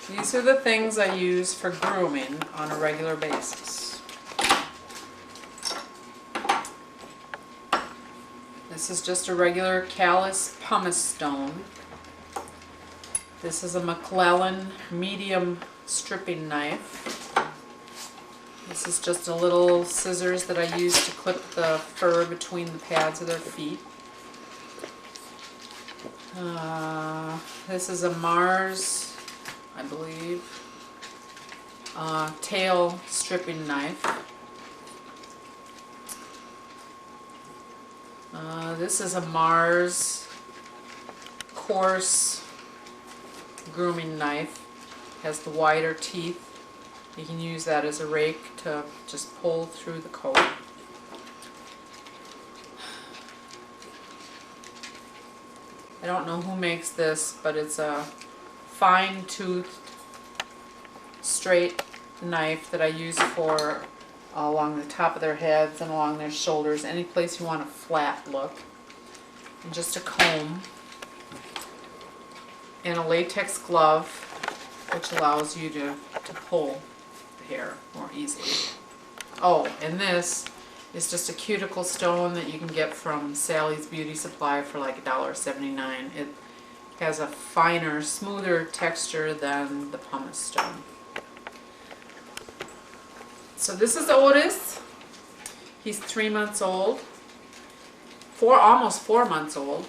These are the things I use for grooming on a regular basis. This is just a regular callus pumice stone. This is a McClellan medium stripping knife. This is just a little scissors that I use to clip the fur between the pads of their feet. This is a Mars, I believe, tail stripping knife. This is a Mars coarse grooming knife. Has the wider teeth. You can use that as a rake to just pull through the coat. I don't know who makes this, but it's a fine-toothed straight knife that I use for along the top of their heads and along their shoulders, any place you want a flat look. And just a comb and a latex glove, which allows you to pull the hair more easily. Oh, and this is just a cuticle stone that you can get from Sally's Beauty Supply for like $1.79. It has a finer, smoother texture than the pumice stone. So this is Otis. He's 3 months old, almost 4 months old,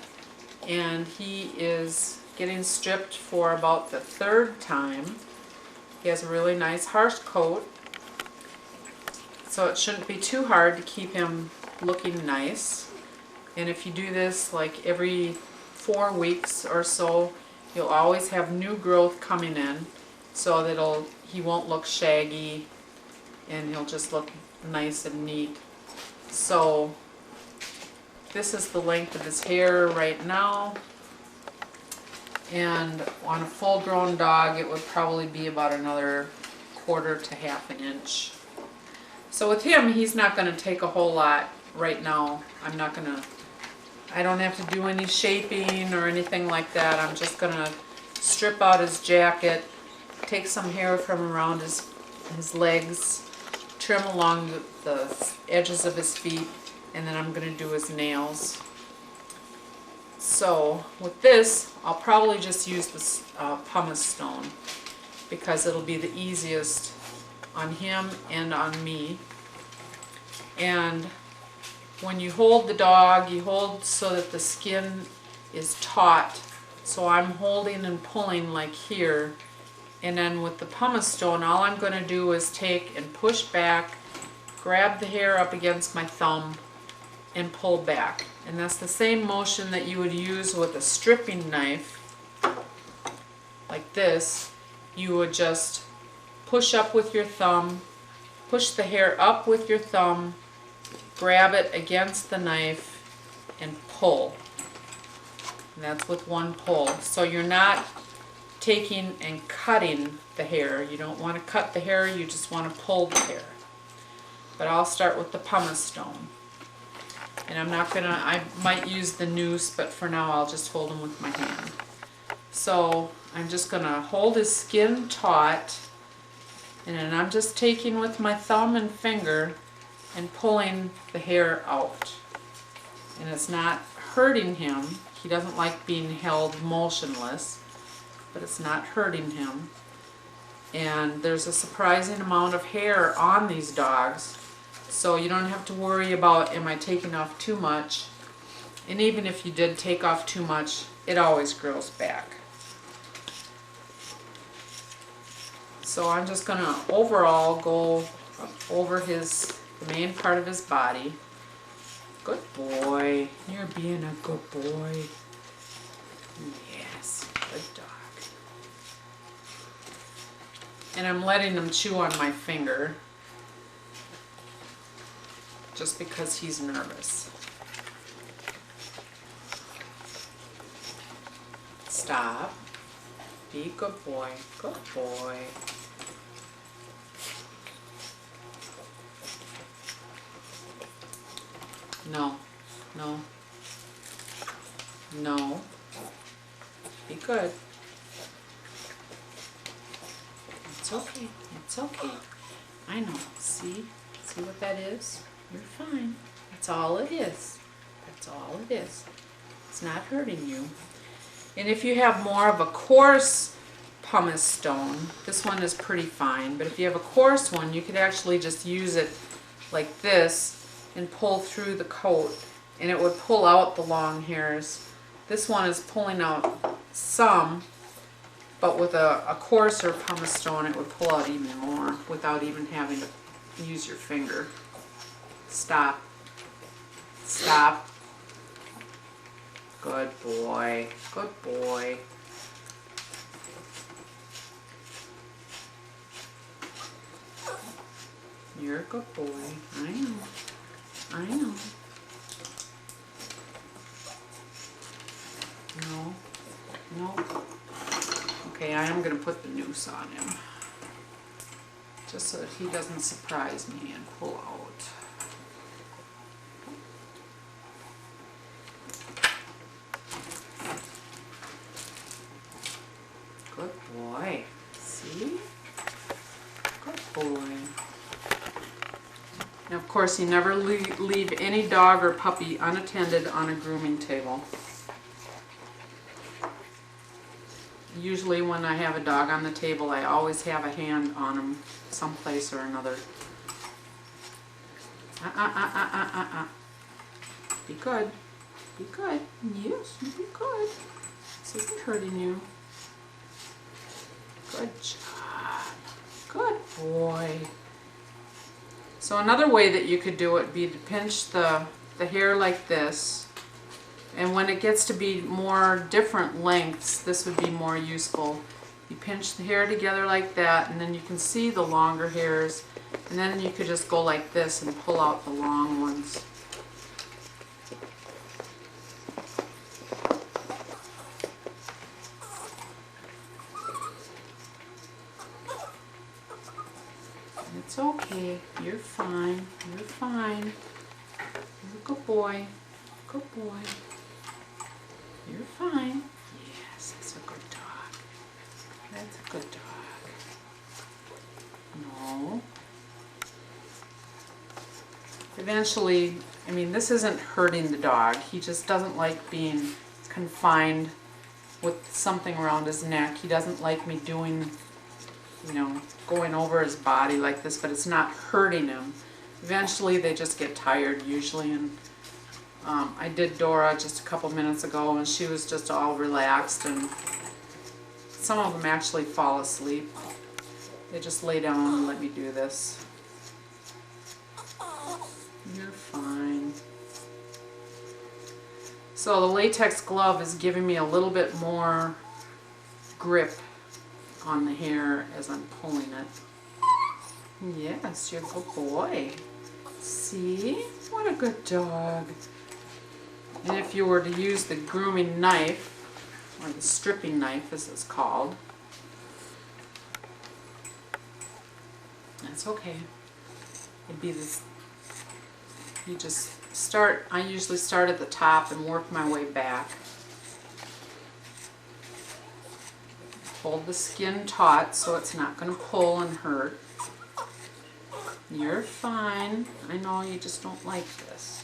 and he is getting stripped for about the 3rd time. He has a really nice harsh coat, so it shouldn't be too hard to keep him looking nice. And if you do this like every 4 weeks or so, you'll always have new growth coming in, so that he won't look shaggy and he'll just look nice and neat. So this is the length of his hair right now, and on a full-grown dog it would probably be about another 1/4 to 1/2 an inch. So with him, he's not going to take a whole lot right now. I don't have to do any shaping or anything like that. I'm just going to strip out his jacket, take some hair from around his legs, trim along the edges of his feet, and then I'm going to do his nails. So with this, I'll probably just use this pumice stone because it'll be the easiest on him and on me. And when you hold the dog, you hold so that the skin is taut. So I'm holding and pulling like here. And then with the pumice stone, all I'm going to do is take and push back, grab the hair up against my thumb, and pull back. And that's the same motion that you would use with a stripping knife, like this. You would just push up with your thumb, push the hair up with your thumb, grab it against the knife, and pull. And that's with one pull. So you're not taking and cutting the hair. You don't want to cut the hair, you just want to pull the hair. But I'll start with the pumice stone. And I might use the noose, but for now I'll just hold him with my hand. So I'm just going to hold his skin taut, and then I'm just taking with my thumb and finger and pulling the hair out. And it's not hurting him. He doesn't like being held motionless, but it's not hurting him. And there's a surprising amount of hair on these dogs, so you don't have to worry about, am I taking off too much? And even if you did take off too much, it always grows back. So I'm just going to overall go over the main part of his body. Good boy. You're being a good boy. Yes, good dog. And I'm letting him chew on my finger just because he's nervous. Stop. Be a good boy. Good boy. No. No. No. Be good. It's okay. It's okay. I know. See? See what that is? You're fine. That's all it is. That's all it is. It's not hurting you. And if you have more of a coarse pumice stone, this one is pretty fine, but if you have a coarse one, you could actually just use it like this and pull through the coat, and it would pull out the long hairs. This one is pulling out some, but with a coarser pumice stone, it would pull out even more without even having to use your finger. Stop. Stop. Good boy. Good boy. You're a good boy. I know. I know. No. No. Okay, I am going to put the noose on him. Just so that he doesn't surprise me and pull out. Good boy. See? Good boy. Now, of course, you never leave any dog or puppy unattended on a grooming table. Usually when I have a dog on the table, I always have a hand on him someplace or another. Be good. Be good. Yes, you be good. This isn't hurting you. Good job. Good boy. So another way that you could do it would be to pinch the hair like this. And when it gets to be more different lengths, this would be more useful. You pinch the hair together like that, and then you can see the longer hairs. And then you could just go like this and pull out the long ones. It's okay. You're fine. You're fine. You're a good boy. Good boy. You're fine. Yes, that's a good dog. That's a good dog. No. Eventually, I mean, this isn't hurting the dog. He just doesn't like being confined with something around his neck. He doesn't like me doing, you know, going over his body like this, but it's not hurting him. Eventually, they just get tired usually, and I did Dora just a couple minutes ago, and she was just all relaxed, and some of them actually fall asleep. They just lay down and let me do this. You're fine. So the latex glove is giving me a little bit more grip on the hair as I'm pulling it. Yes, you're a good boy. See? What a good dog. And if you were to use the grooming knife, or the stripping knife as it's called, that's okay. It'd be this, you just start, I usually start at the top and work my way back. Hold the skin taut so it's not going to pull and hurt. You're fine. I know you just don't like this.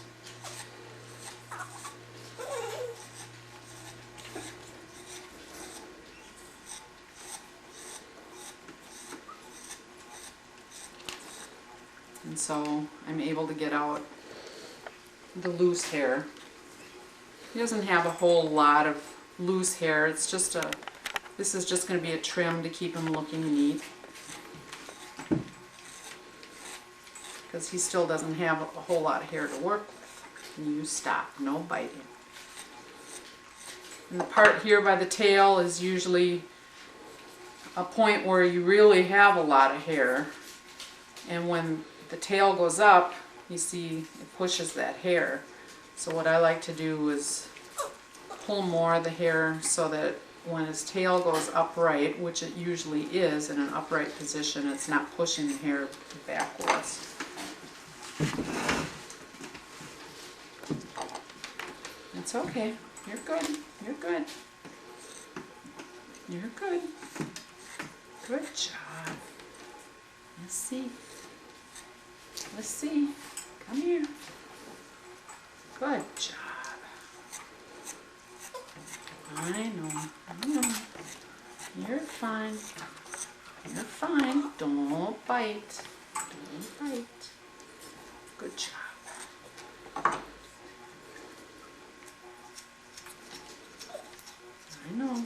And so I'm able to get out the loose hair. He doesn't have a whole lot of loose hair. It's just a, this is just going to be a trim to keep him looking neat. Because he still doesn't have a whole lot of hair to work with. And you stop, no biting. And the part here by the tail is usually a point where you really have a lot of hair. And when the tail goes up, you see it pushes that hair. So what I like to do is pull more of the hair so that when his tail goes upright, which it usually is in an upright position, it's not pushing the hair backwards. It's okay. You're good. You're good. You're good. Good job. Let's see. Let's see. Come here. Good job. I know. You're fine. You're fine. Don't bite. Don't bite. Good job. I know.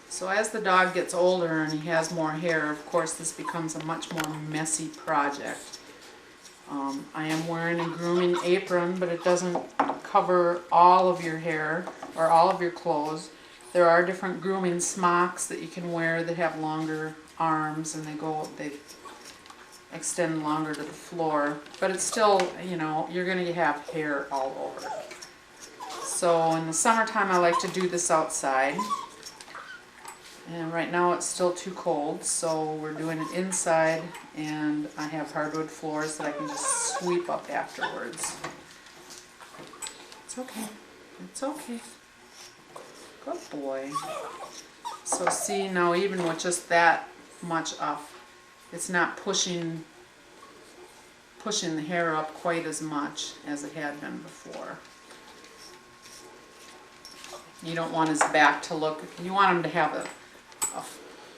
So as the dog gets older and he has more hair, of course this becomes a much more messy project. I am wearing a grooming apron, but it doesn't cover all of your hair or all of your clothes. There are different grooming smocks that you can wear that have longer arms and they extend longer to the floor, but it's still, you know, you're going to have hair all over. So in the summertime I like to do this outside. And right now it's still too cold, so we're doing it inside, and I have hardwood floors that I can just sweep up afterwards. It's okay. It's okay. Good boy. So see, now even with just that much up, it's not pushing the hair up quite as much as it had been before. You don't want his back to look, you want him to have a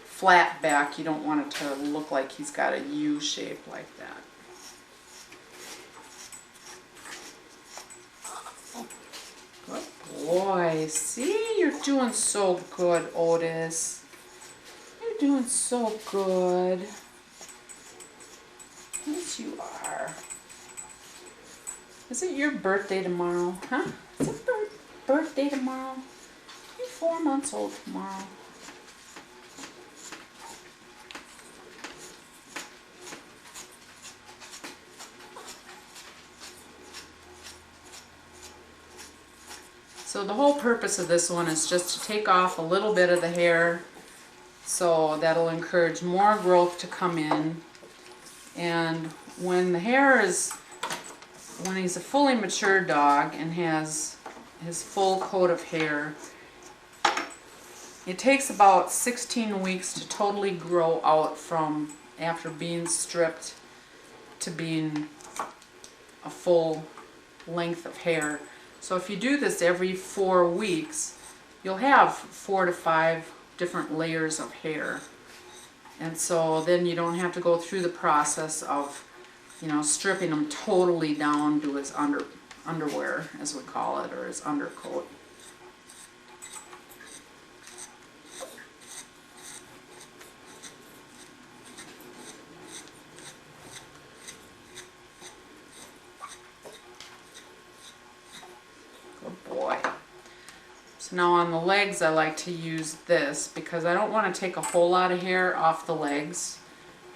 flat back. You don't want it to look like he's got a U shape like that. Good boy. See, you're doing so good, Otis. You're doing so good. Yes, you are. Is it your birthday tomorrow? Huh? Is it birthday tomorrow? You're 4 months old tomorrow. So the whole purpose of this one is just to take off a little bit of the hair, so that'll encourage more growth to come in. And when the hair is, when he's a fully mature dog and has his full coat of hair, it takes about 16 weeks to totally grow out from after being stripped to being a full length of hair. So if you do this every 4 weeks, you'll have 4 to 5 different layers of hair. And so then you don't have to go through the process of, you know, stripping him totally down to his underwear, as we call it, or his undercoat. Now on the legs I like to use this because I don't want to take a whole lot of hair off the legs,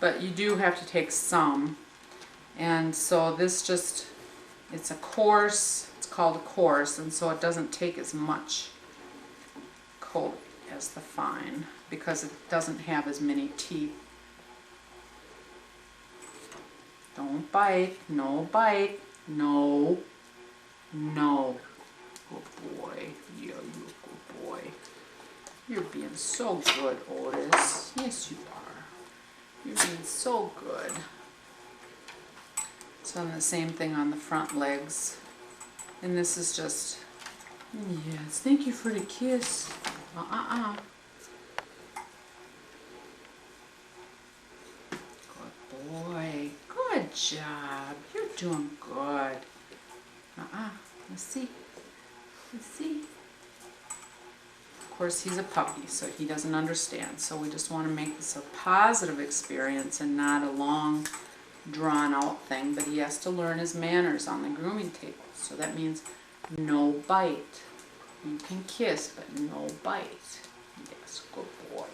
but you do have to take some. And so this just, it's a coarse, it's called a coarse, and so it doesn't take as much coat as the fine because it doesn't have as many teeth. Don't bite, no bite, no, no. Good boy. Yeah, you're a good boy. You're being so good, Otis. Yes, you are. You're being so good. So I'm the same thing on the front legs. And this is just, yes, thank you for the kiss. Good boy. Good job. You're doing good. Let's see. Let's see. Of course, he's a puppy, so he doesn't understand. So we just want to make this a positive experience and not a long, drawn-out thing. But he has to learn his manners on the grooming table. So that means no bite. You can kiss, but no bite. Yes, good boy.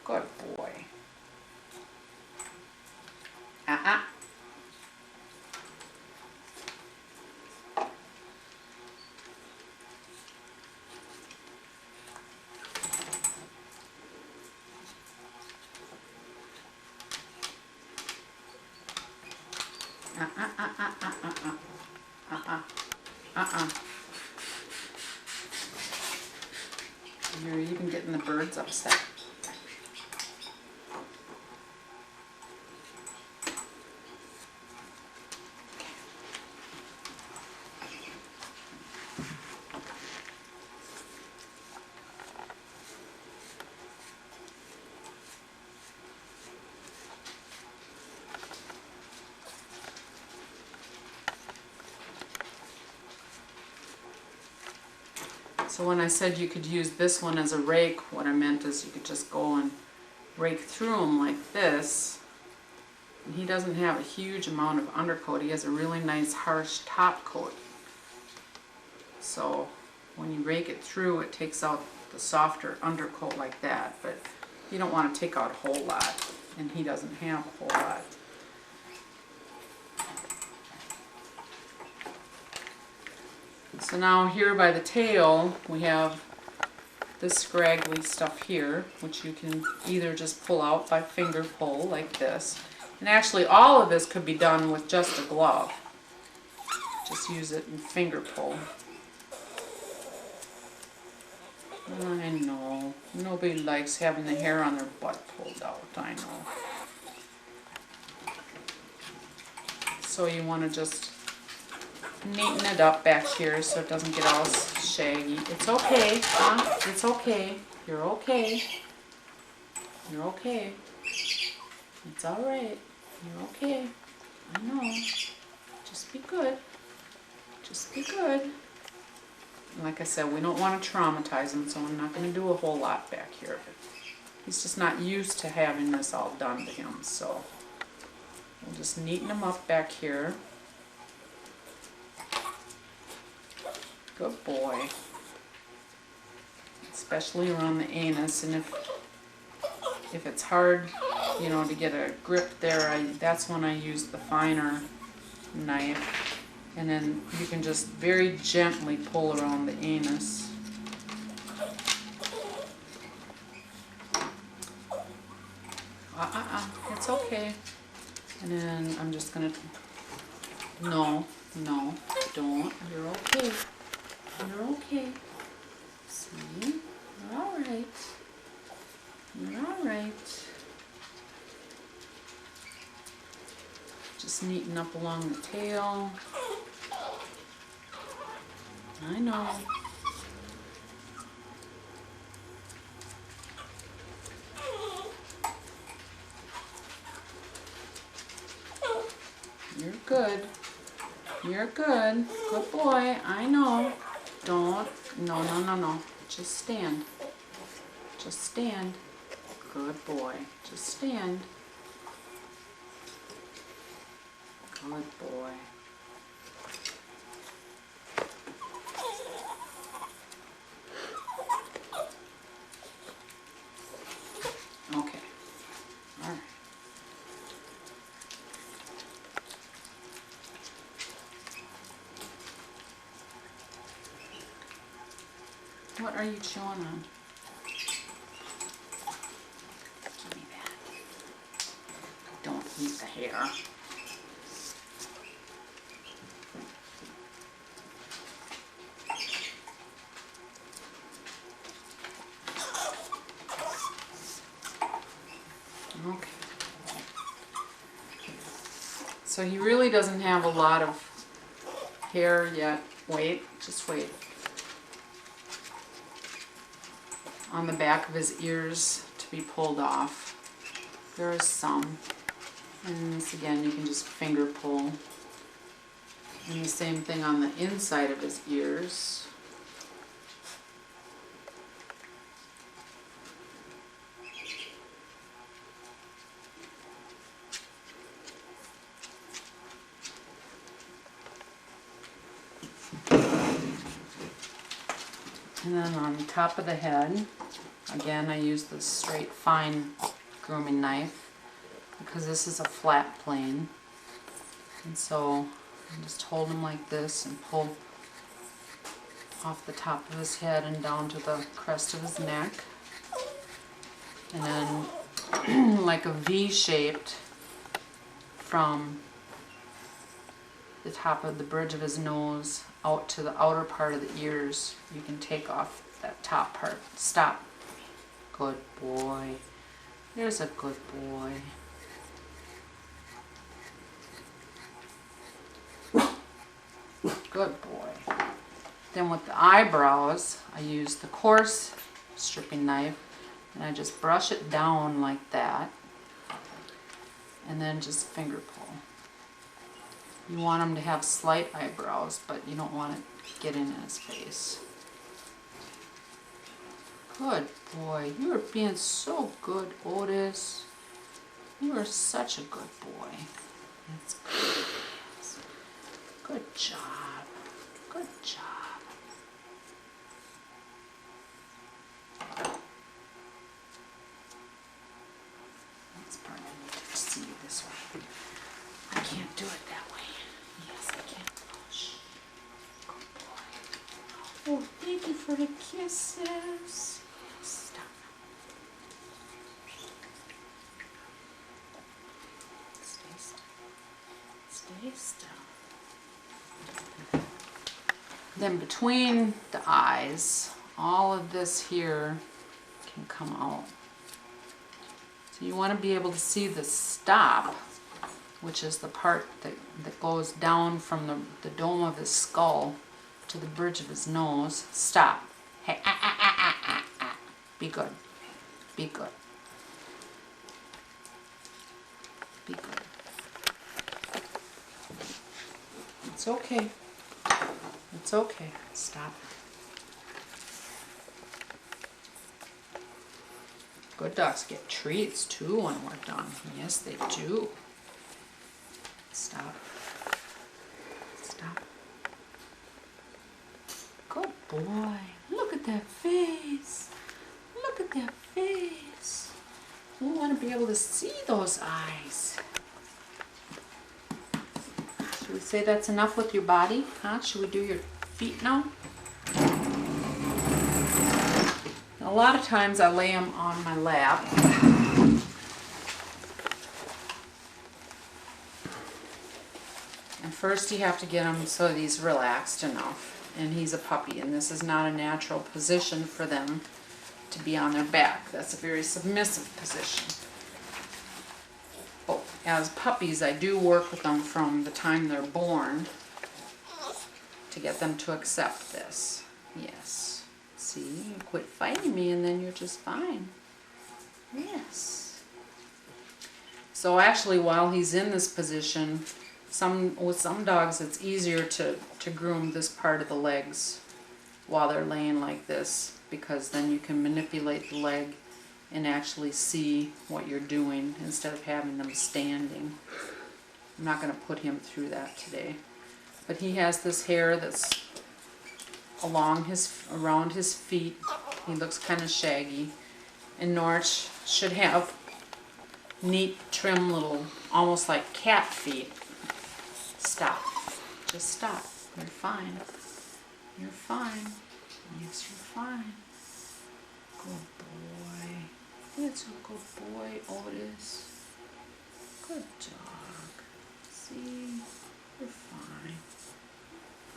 Good boy. You're even getting the birds upset. So when I said you could use this one as a rake, what I meant is you could just go and rake through them like this. And he doesn't have a huge amount of undercoat. He has a really nice harsh top coat. So when you rake it through, it takes out the softer undercoat like that. But you don't want to take out a whole lot, and he doesn't have a whole lot. So now here by the tail, we have this scraggly stuff here, which you can either just pull out by finger pull like this. And actually all of this could be done with just a glove. Just use it and finger pull. I know, nobody likes having the hair on their butt pulled out, I know. So you want to just neaten it up back here so it doesn't get all shaggy. It's okay, huh? It's okay. You're okay. You're okay. It's alright. You're okay. I know. Just be good. Just be good. And like I said, we don't want to traumatize him, so I'm not going to do a whole lot back here. But he's just not used to having this all done to him, so we'll just neaten him up back here. Good boy. Especially around the anus, and if it's hard, you know, to get a grip there, that's when I use the finer knife, and then you can just very gently pull around the anus. It's okay. And then I'm just gonna, no, don't, you're okay. You're okay. See? You're alright. You're alright. Just neaten up along the tail. I know. You're good. You're good. Good boy. I know. Don't. No. Just stand. Just stand. Good boy. Just stand. Good boy. Okay. All right. What are you chewing on? Give me that. Don't eat the hair. Okay. So he really doesn't have a lot of hair yet. Wait, just wait. On the back of his ears to be pulled off. There is some. And this again, you can just finger pull. And the same thing on the inside of his ears. And then on top of the head, again I use the straight fine grooming knife because this is a flat plane. And so I just hold him like this and pull off the top of his head and down to the crest of his neck. And then like a V-shaped from the top of the bridge of his nose out to the outer part of the ears. You can take off that top part. Stop. Good boy. There's a good boy. Good boy. Then with the eyebrows, I use the coarse stripping knife and I just brush it down like that. And then just finger pull. You want him to have slight eyebrows, but you don't want it to get in his face. Good boy. You are being so good, Otis. You are such a good boy. That's good. Good job. Good job. That's part I need to see you this way. I can't do it that way. Yes, I can. Oh, shh. Good boy. Oh, thank you for the kisses. Stop. Stay still. Stay still. Then between the eyes, all of this here can come out. So you want to be able to see the stop, which is the part that goes down from the dome of his skull to the bridge of his nose. Stop. Hey, Be good. Be good. Be good. It's okay. It's okay. Stop. Good dogs get treats too when we're done. Yes, they do. Stop. Stop. Good boy. Look at that face. Look at that face. We want to be able to see those eyes. Should we say that's enough with your body? Huh? Should we do your feet now? A lot of times I lay them on my lap. And first you have to get him so that he's relaxed enough. And he's a puppy, and this is not a natural position for them to be on their back. That's a very submissive position. But as puppies, I do work with them from the time they're born to get them to accept this. Yes. See, you quit fighting me and then you're just fine. Yes. So actually, while he's in this position, with some dogs it's easier to groom this part of the legs while they're laying like this, because then you can manipulate the leg and actually see what you're doing instead of having them standing. I'm not going to put him through that today. But he has this hair that's around his feet. He looks kind of shaggy. And Norwich should have neat, trim little, almost like cat feet. Stop. Just stop. You're fine. You're fine. Yes, you're fine. Good boy. It's a good boy, Otis. Good dog. See? You're fine.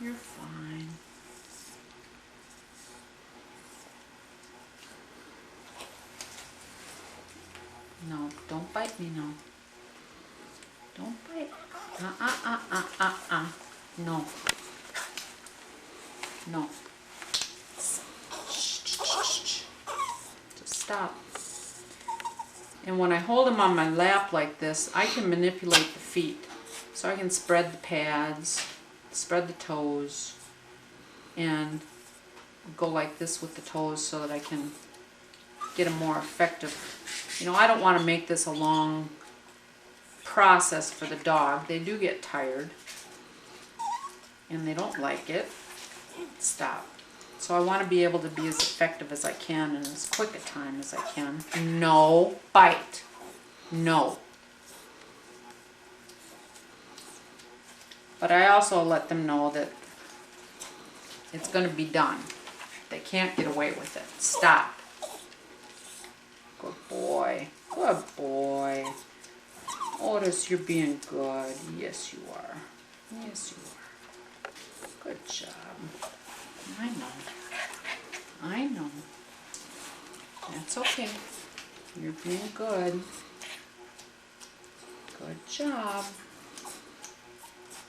You're fine. No, don't bite me now. Don't bite. No. No. Shh. Just stop. And when I hold him on my lap like this, I can manipulate the feet. So I can spread the pads, spread the toes, and go like this with the toes so that I can get a more effective. You know, I don't want to make this a long process for the dog. They do get tired and they don't like it. Stop. So I want to be able to be as effective as I can and as quick a time as I can. No bite. No. But I also let them know that it's going to be done. They can't get away with it. Stop. Good boy. Good boy. Otis, you're being good. Yes, you are. Yes, you are. Good job. I know. I know. That's okay. You're being good. Good job.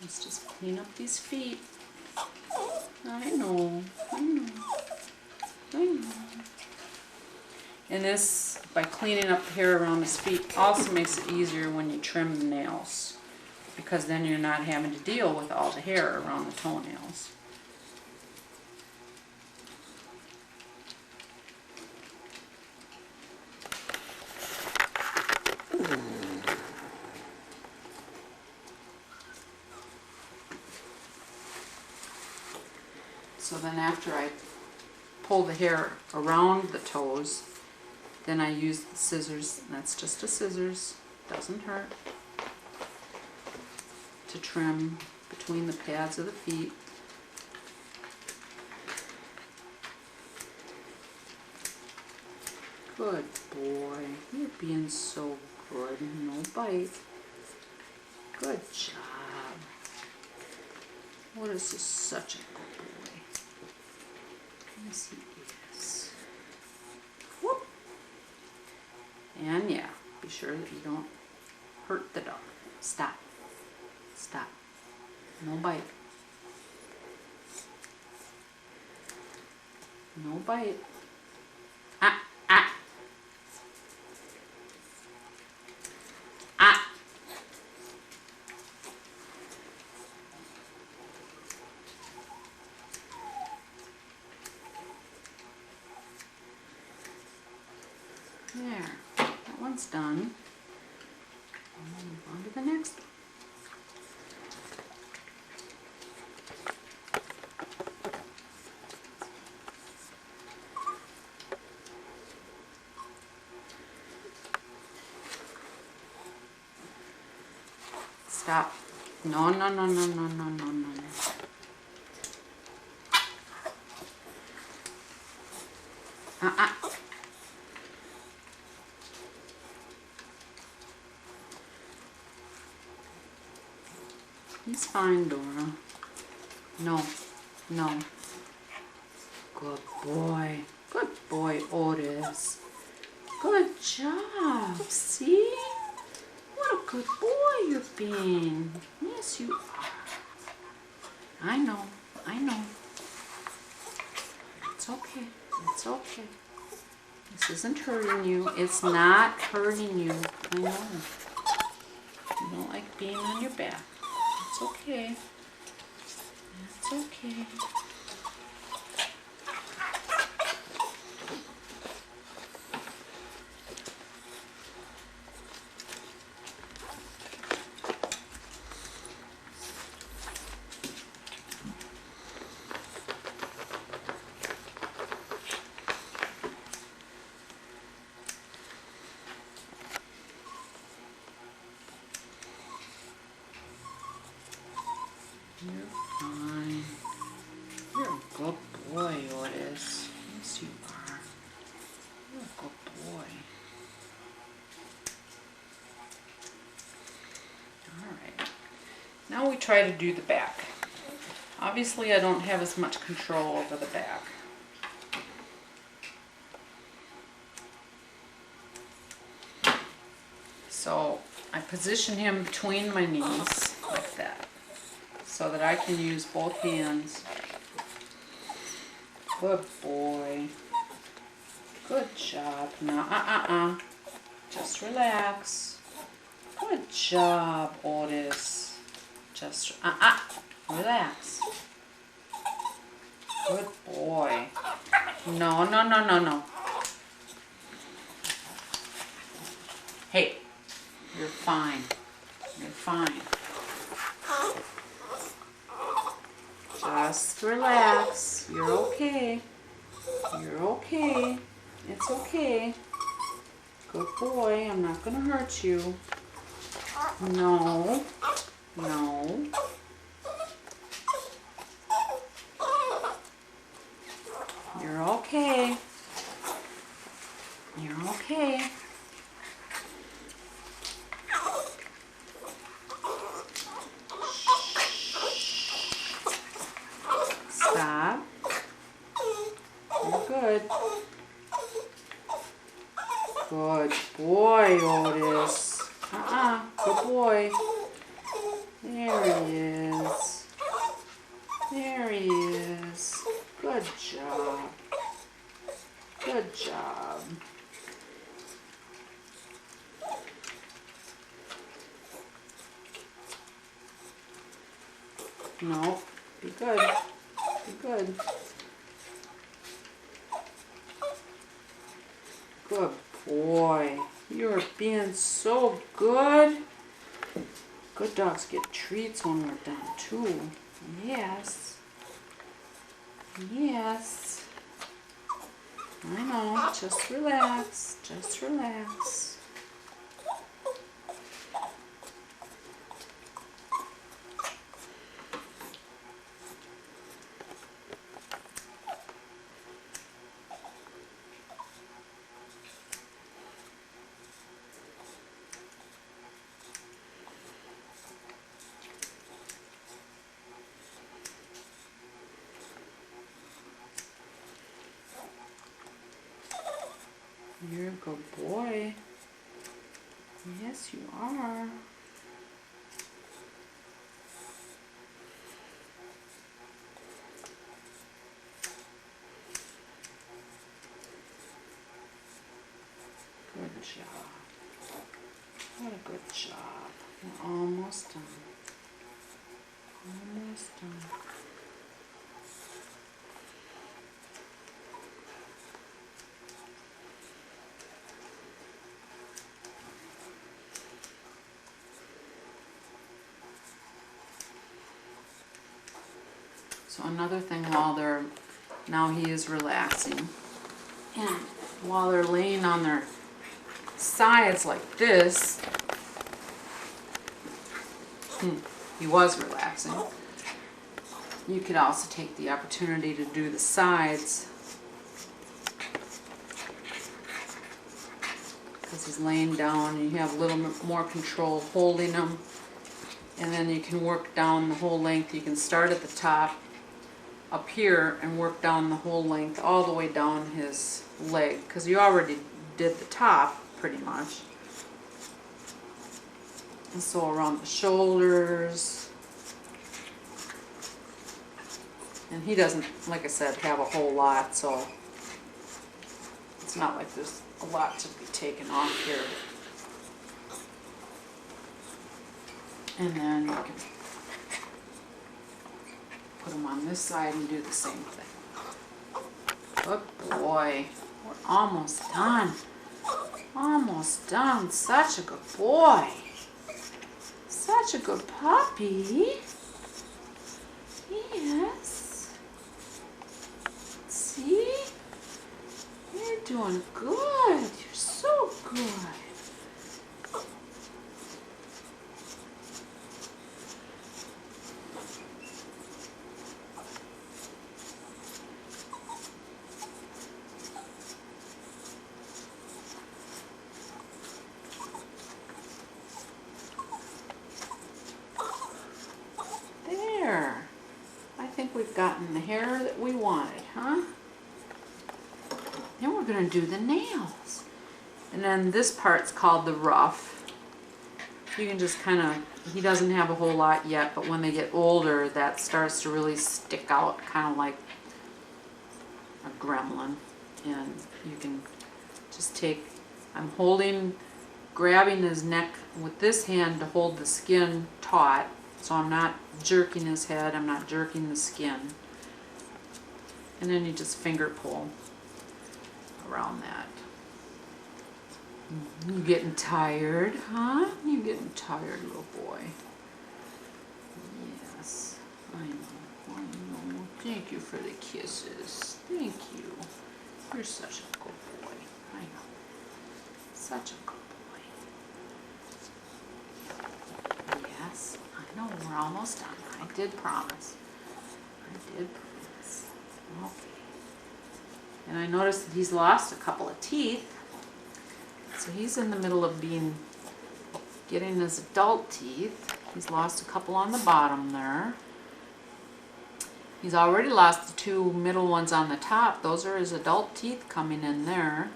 Let's just clean up these feet. I know. I know. I know. And this, by cleaning up the hair around his feet, also makes it easier when you trim the nails, because then you're not having to deal with all the hair around the toenails. So then after I pull the hair around the toes, then I use the scissors, and that's just a scissors, doesn't hurt, to trim between the pads of the feet. Good boy, you're being so good, no bite. Good job. Otis is such a good boy. Yes, he is. Whoop. And yeah, be sure that you don't hurt the dog. Stop. Stop. No bite. No bite. Ah, ah. Ah. There. That one's done. And we'll move on to the next one. Stop. No, no, no, no, no, no, no, no. Uh-uh. He's fine, Dora. No, no. Good boy. Good boy, Otis. Good job. See? What a good boy you're being. Yes, you are. I know. I know. It's okay. It's okay. This isn't hurting you. It's not hurting you. I know. You don't like being on your back. It's okay. It's okay. You're fine. You're a good boy, Otis. Yes, you are. You're a good boy. Alright. Now we try to do the back. Obviously, I don't have as much control over the back. So I position him between my knees like that, so that I can use both hands. Good boy. Good job. Now, just relax. Good job, Otis. Just, relax. Good boy. No, no, no, no, no. Hey, you're fine. You're fine. Just relax. You're okay. You're okay. It's okay. Good boy. I'm not going to hurt you. No. No. You're okay. You're okay. Stop. You're Good. Good boy, Otis. Good boy. There he is. There he is. Good job. Good job. No, be good. Be good. Good boy. You're being so good. Good dogs get treats when we're done too. Yes. Yes. I know. Just relax. Just relax. You're a good boy. Yes, you are. Good job. What a good job. We're almost done. Almost done. So another thing now he is relaxing, and while they're laying on their sides like this, he was relaxing. You could also take the opportunity to do the sides, because he's laying down and you have a little more control holding him, and then you can work down the whole length. You can start at the top up here and work down the whole length all the way down his leg, because you already did the top pretty much. And so around the shoulders. And he doesn't, like I said, have a whole lot, so it's not like there's a lot to be taken off here. And then you can put them on this side and do the same thing. Good boy. We're almost done. Almost done. Such a good boy. Such a good puppy. Yes. See? You're doing good. You're so good. We've gotten the hair that we wanted, huh? Then we're going to do the nails. And then this part's called the ruff. You can just kind of, he doesn't have a whole lot yet, but when they get older, that starts to really stick out, kind of like a gremlin. And you can just take, I'm grabbing his neck with this hand to hold the skin taut. So I'm not jerking his head, I'm not jerking the skin. And then you just finger pull around that. You getting tired, huh? You getting tired, little boy? Yes, I know. Thank you for the kisses. Thank you. You're such a good boy. I know. Such a good boy. Yes. No, we're almost done. I did promise. I did promise. Okay. And I noticed that he's lost a couple of teeth. So he's in the middle of getting his adult teeth. He's lost a couple on the bottom there. He's already lost the two middle ones on the top. Those are his adult teeth coming in there.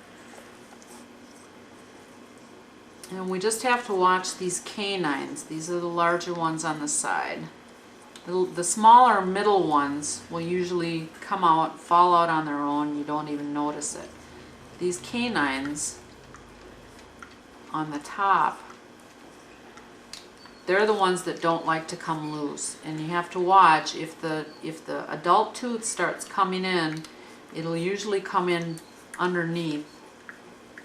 And we just have to watch these canines. These are the larger ones on the side. The smaller middle ones will usually come out, fall out on their own. You don't even notice it. These canines on the top, they're the ones that don't like to come loose, and you have to watch. If the adult tooth starts coming in, it'll usually come in underneath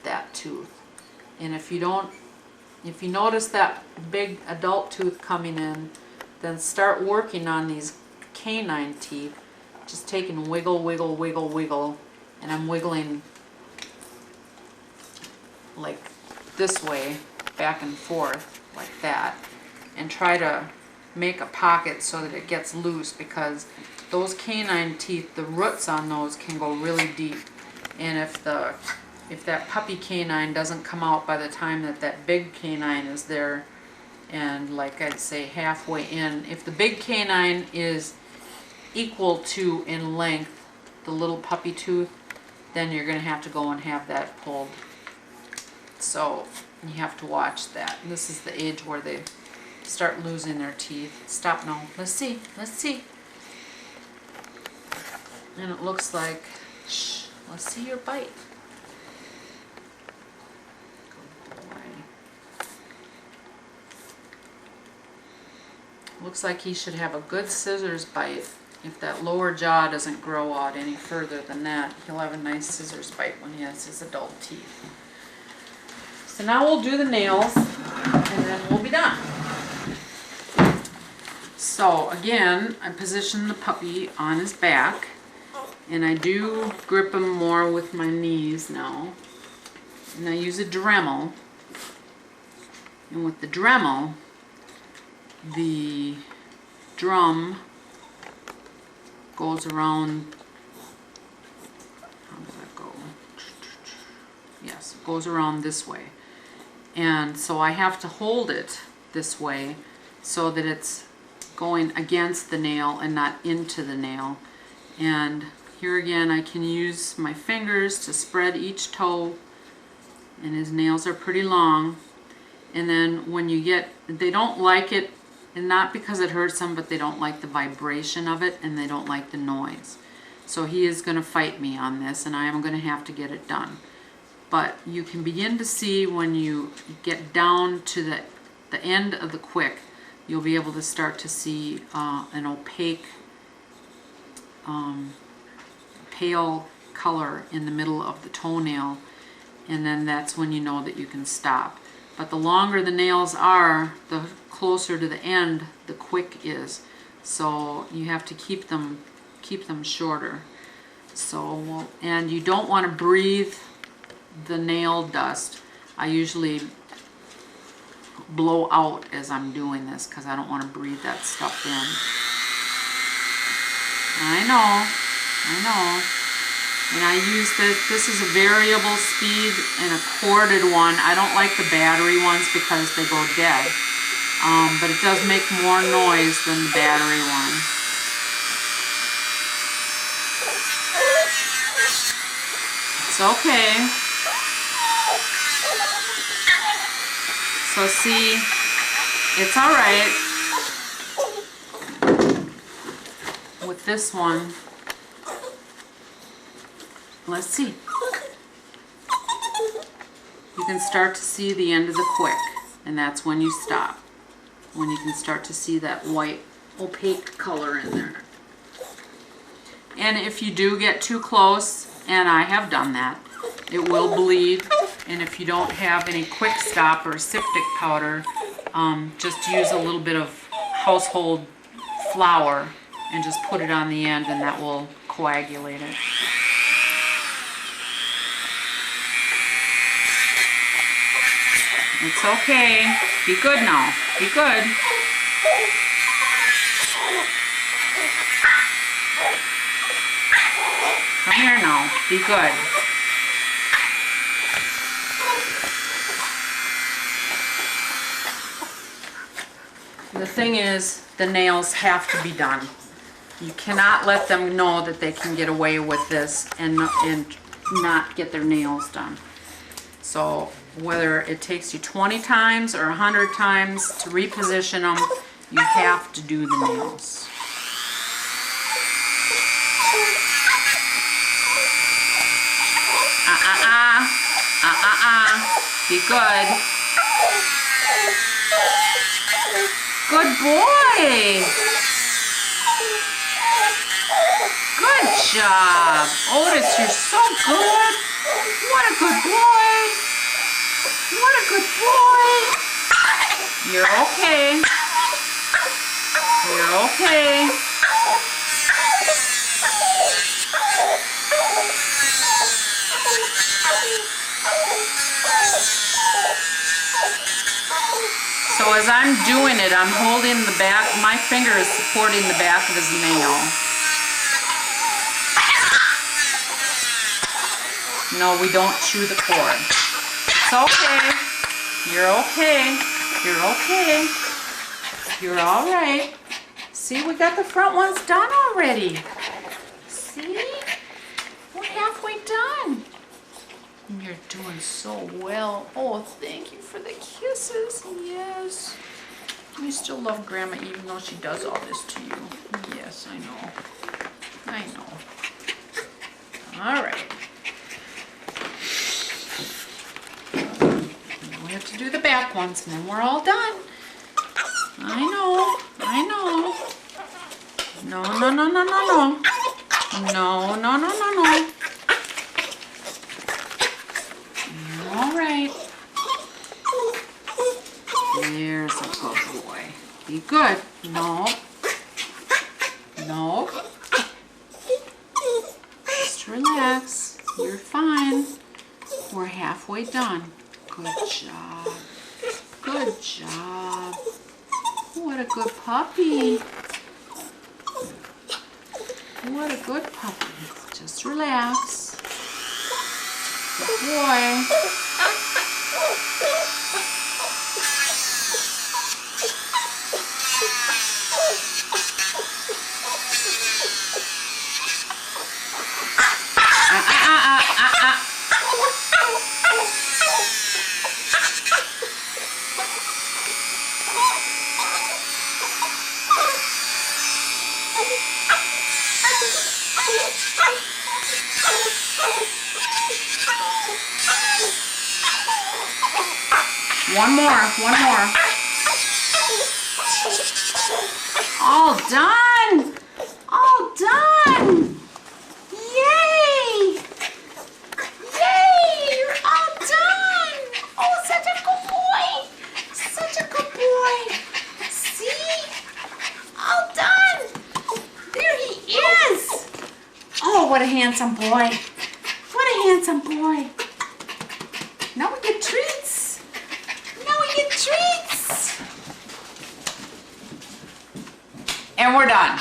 that tooth. And if you notice that big adult tooth coming in, then start working on these canine teeth. Just taking wiggle, wiggle, wiggle, wiggle, and I'm wiggling like this way, back and forth, like that. And try to make a pocket so that it gets loose, because those canine teeth, the roots on those can go really deep. And if that puppy canine doesn't come out by the time that big canine is there, and like I'd say halfway in, if the big canine is equal to in length the little puppy tooth, then you're going to have to go and have that pulled. So you have to watch that. And this is the age where they start losing their teeth. Stop now. Let's see. Let's see. And it looks like, shh, let's see your bite. Good boy. Looks like he should have a good scissors bite. If that lower jaw doesn't grow out any further than that, he'll have a nice scissors bite when he has his adult teeth. So now we'll do the nails, and then we'll be done. So again, I position the puppy on his back, and I do grip him more with my knees now. And I use a Dremel, and with the Dremel, the drum goes around, how does that go? Yes, it goes around this way. And so I have to hold it this way so that it's going against the nail and not into the nail. And here again, I can use my fingers to spread each toe, and his nails are pretty long. And then when you get, they don't like it, and not because it hurts them, but they don't like the vibration of it, and they don't like the noise. So he is going to fight me on this, and I am going to have to get it done. But you can begin to see when you get down to the end of the quick, you'll be able to start to see an opaque, pale color in the middle of the toenail, and then that's when you know that you can stop. But the longer the nails are, the closer to the end the quick is. So you have to keep them shorter. So, and you don't want to breathe the nail dust. I usually blow out as I'm doing this because I don't want to breathe that stuff in. I know. And I use this is a variable speed and a corded one. I don't like the battery ones because they go dead. But it does make more noise than the battery one. It's okay. So see, it's all right with this one. Let's see. You can start to see the end of the quick, and that's when you stop. When you can start to see that white opaque color in there. And if you do get too close, and I have done that, it will bleed. And if you don't have any quick stop or septic powder, just use a little bit of household flour and just put it on the end, and that will coagulate it. It's okay. Be good now. Be good. Come here now. Be good. The thing is, the nails have to be done. You cannot let them know that they can get away with this and not get their nails done. So whether it takes you 20 times or 100 times to reposition them, you have to do the nails. Be good. Good boy. Good job. Otis, you're so good. What a good boy. What a good boy. You're okay. You're okay. So as I'm doing it, I'm holding the back, my finger is supporting the back of his nail. No, we don't chew the cord. It's okay. You're okay. You're okay. You're all right. See, we got the front ones done already. See? We're halfway done. You're doing so well. Oh, thank you for the kisses. Yes. You still love Grandma even though she does all this to you. Yes, I know. I know. All right. Now we have to do the back ones and then we're all done. I know. I know. No, no, no, no, no, no. No, no, no, no, no. All right. There's a good boy. Be good. No. No. Just relax. You're fine. We're halfway done. Good job. Good job. What a good puppy. What a good puppy. Just relax. Good boy. One more. All done. All done. Yay. Yay, you're all done. Oh, such a good boy. Such a good boy. See? All done. There he is. Oh, what a handsome boy. What a handsome boy. Now we get treats. Now we get treats. And we're done.